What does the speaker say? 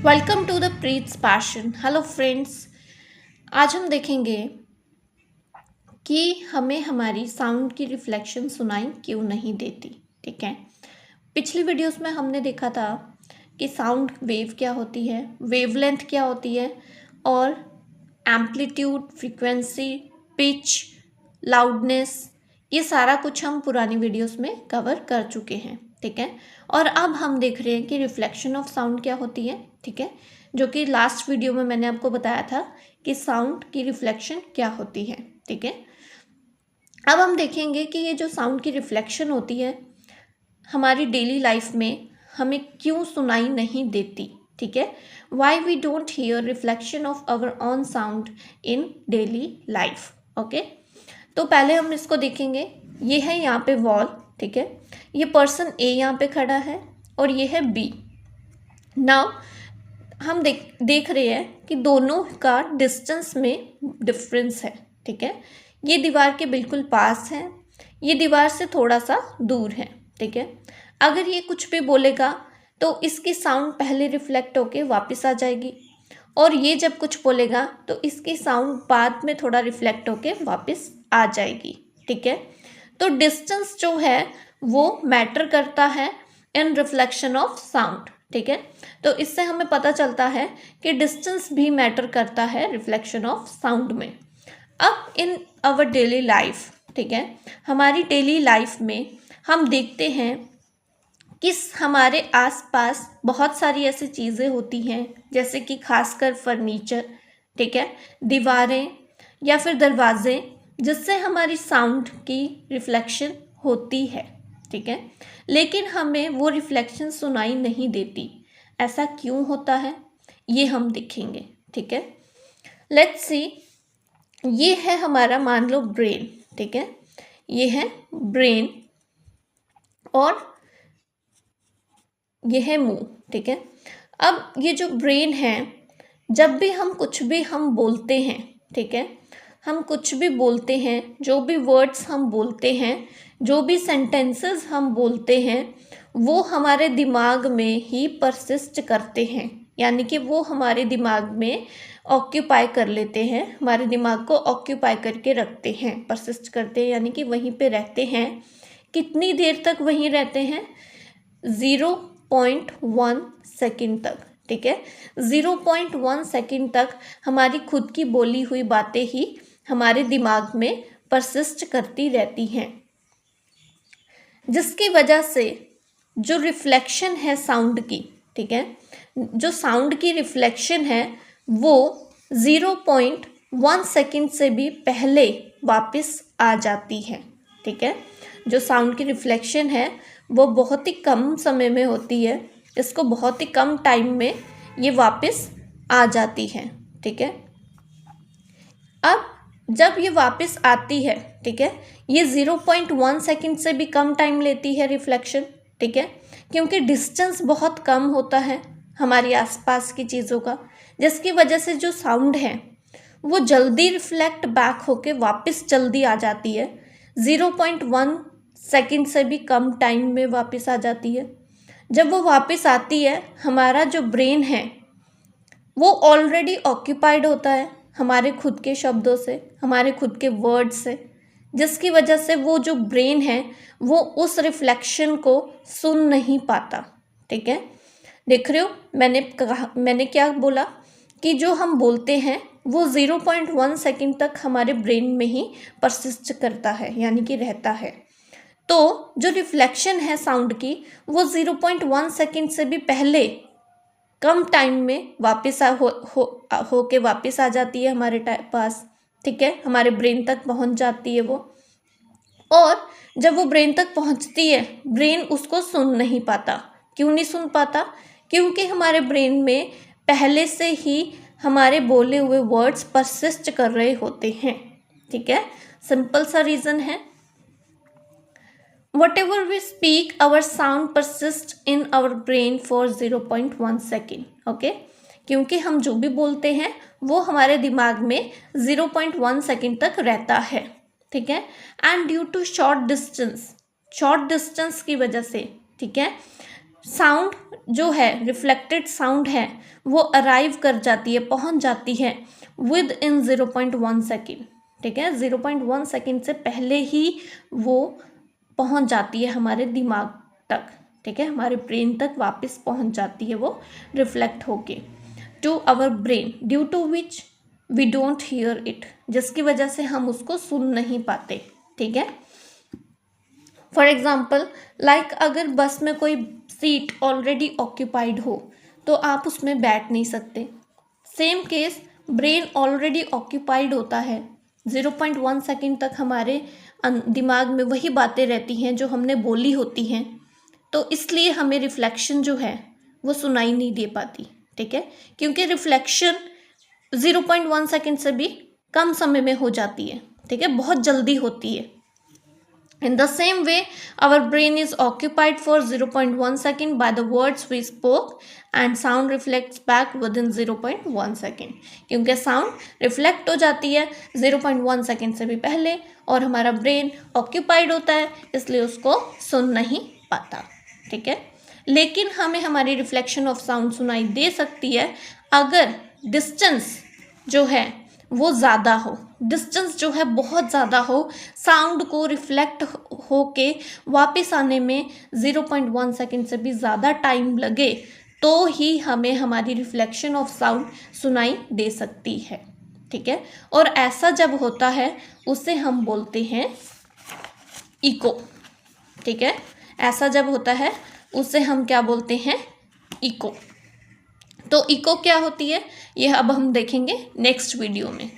Welcome to the Preet's passion. Hello friends, आज हम देखेंगे कि हमें हमारी साउंड की रिफ्लेक्शन सुनाई क्यों नहीं देती। ठीक है, पिछली वीडियोस में हमने देखा था कि साउंड वेव क्या होती है, वेवलेंथ क्या होती है और एम्पलीट्यूड, फ्रीक्वेंसी, पिच, लाउडनेस, ये सारा कुछ हम पुरानी वीडियोस में कवर कर चुके हैं। ठीक है, और अब हम देख रहे हैं कि रिफ्लेक्शन ऑफ साउंड क्या होती है। ठीक है, जो कि लास्ट वीडियो में मैंने आपको बताया था कि साउंड की रिफ्लेक्शन क्या होती है। ठीक है, अब हम देखेंगे कि ये जो साउंड की रिफ्लेक्शन होती है हमारी डेली लाइफ में हमें क्यों सुनाई नहीं देती। ठीक है, why we don't hear reflection of our own sound in daily life. Okay, तो पहले हम इसको देखेंगे। ये है यहाँ पे वॉल। ठीक है, ये पर्सन ए यहाँ पे खड़ा है और ये है बी। नाउ हम देख रहे हैं कि दोनों का डिस्टेंस में डिफरेंस है। ठीक है, ये दीवार के बिल्कुल पास है, ये दीवार से थोड़ा सा दूर है। ठीक है, अगर ये कुछ भी बोलेगा तो इसकी साउंड पहले रिफ्लेक्ट होके वापस आ जाएगी और ये जब कुछ बोलेगा तो इसकी साउंड बाद में थोड़ा रिफ्लेक्ट होके वापस आ जाएगी। ठीक है, तो डिस्टेंस जो है वो मैटर करता है इन रिफ्लेक्शन ऑफ साउंड। ठीक है, तो इससे हमें पता चलता है कि डिस्टेंस भी मैटर करता है रिफ्लेक्शन ऑफ साउंड में। अब इन आवर डेली लाइफ, ठीक है, हमारी डेली लाइफ में हम देखते हैं कि हमारे आसपास बहुत सारी ऐसी चीज़ें होती हैं, जैसे कि खासकर फर्नीचर, ठीक है, दीवारें या फिर दरवाजे, जिससे हमारी साउंड की रिफ्लेक्शन होती है। ठीक है, लेकिन हमें वो रिफ्लेक्शन सुनाई नहीं देती। ऐसा क्यों होता है ये हम देखेंगे। ठीक है, लेट्स सी। ये है हमारा, मान लो, ब्रेन। ठीक है, ये है ब्रेन और ये है मुंह। ठीक है, अब ये जो ब्रेन है, जब भी हम कुछ भी हम बोलते हैं, ठीक है, हम कुछ भी बोलते हैं, जो भी वर्ड्स हम बोलते हैं, जो भी सेंटेंसेस हम बोलते हैं, वो हमारे दिमाग में ही परसिस्ट करते हैं। यानी कि वो हमारे दिमाग में ऑक्यूपाई कर लेते हैं, हमारे दिमाग को ऑक्यूपाई करके रखते हैं, परसिस्ट करते हैं, यानी कि वहीं पे रहते हैं। कितनी देर तक वहीं रहते हैं? 0.1 सेकेंड तक। ठीक है, 0.1 सेकेंड तक हमारी खुद की बोली हुई बातें ही हमारे दिमाग में परसिस्ट करती रहती हैं, जिसकी वजह से जो रिफ्लेक्शन है साउंड की, ठीक है, जो साउंड की रिफ्लेक्शन है वो 0.1 सेकेंड से भी पहले वापस आ जाती है। ठीक है, जो साउंड की रिफ्लेक्शन है वो बहुत ही कम समय में होती है, इसको बहुत ही कम टाइम में ये वापस आ जाती है। ठीक है, अब जब ये वापस आती है, ठीक है, ये 0.1 सेकेंड से भी कम टाइम लेती है रिफ्लेक्शन। ठीक है, क्योंकि डिस्टेंस बहुत कम होता है हमारी आसपास की चीज़ों का, जिसकी वजह से जो साउंड है वो जल्दी रिफ्लेक्ट बैक होके वापस जल्दी आ जाती है। 0.1 सेकेंड से भी कम टाइम में वापस आ जाती है। जब वो वापस आती है, हमारा जो ब्रेन है वो ऑलरेडी ऑक्यूपाइड होता है हमारे खुद के शब्दों से, हमारे खुद के वर्ड से, जिसकी वजह से वो जो ब्रेन है वो उस रिफ्लेक्शन को सुन नहीं पाता। ठीक है, देख रहे हो, मैंने क्या बोला कि जो हम बोलते हैं वो 0.1 सेकेंड तक हमारे ब्रेन में ही परसिस्ट करता है, यानी कि रहता है। तो जो रिफ्लेक्शन है साउंड की वो 0.1 सेकेंड से भी पहले कम टाइम में वापस होके वापस आ जाती है हमारे पास। ठीक है, हमारे ब्रेन तक पहुंच जाती है वो, और जब वो ब्रेन तक पहुंचती है, ब्रेन उसको सुन नहीं पाता। क्यों नहीं सुन पाता? क्योंकि हमारे ब्रेन में पहले से ही हमारे बोले हुए वर्ड्स परसिस्ट कर रहे होते हैं। ठीक है, सिंपल सा रीज़न है। Whatever we speak, our sound persists in our brain for 0.1 second. Okay? क्योंकि हम जो भी बोलते हैं वो हमारे दिमाग में 0.1 सेकेंड तक रहता है। ठीक है, and due to short distance की वजह से, ठीक है, साउंड जो है, रिफ्लेक्टेड साउंड है, वो अराइव कर जाती है, पहुंच जाती है विद इन 0.1 सेकेंड, ठीक है। 0.1 सेकेंड से पहले ही वो पहुंच जाती है हमारे दिमाग तक, ठीक है, हमारे ब्रेन तक वापस पहुंच जाती है वो रिफ्लेक्ट होके to our brain, due to which we don't hear it, जिसकी वजह से हम उसको सुन नहीं पाते, ठीक है। फॉर एग्जाम्पल लाइक अगर बस में कोई सीट ऑलरेडी ऑक्यूपाइड हो तो आप उसमें बैठ नहीं सकते। Same case brain already occupied होता है, 0.1 सेकेंड तक हमारे दिमाग में वही बातें रहती हैं जो हमने बोली होती हैं, तो इसलिए हमें रिफ्लेक्शन जो है वो सुनाई नहीं दे पाती, ठीक है, क्योंकि रिफ्लेक्शन 0.1 सेकेंड से भी कम समय में हो जाती है, ठीक है, बहुत जल्दी होती है। In the same way, our brain is occupied for 0.1 second by the words we spoke and sound reflects back within 0.1 second. क्योंकि sound reflect हो जाती है 0.1 second से भी पहले और हमारा brain occupied होता है, इसलिए उसको सुन नहीं पाता, ठीक है। लेकिन हमें हमारी reflection of sound सुनाई दे सकती है अगर distance जो है वो ज़्यादा हो, डिस्टेंस जो है बहुत ज़्यादा हो, साउंड को रिफ्लेक्ट होके वापस आने में 0.1 सेकेंड से भी ज़्यादा टाइम लगे तो ही हमें हमारी रिफ्लेक्शन ऑफ साउंड सुनाई दे सकती है, ठीक है। और ऐसा जब होता है उसे हम बोलते हैं इको, ठीक है। ऐसा जब होता है उसे हम क्या बोलते हैं, इको। तो इको क्या होती है ये अब हम देखेंगे नेक्स्ट वीडियो में।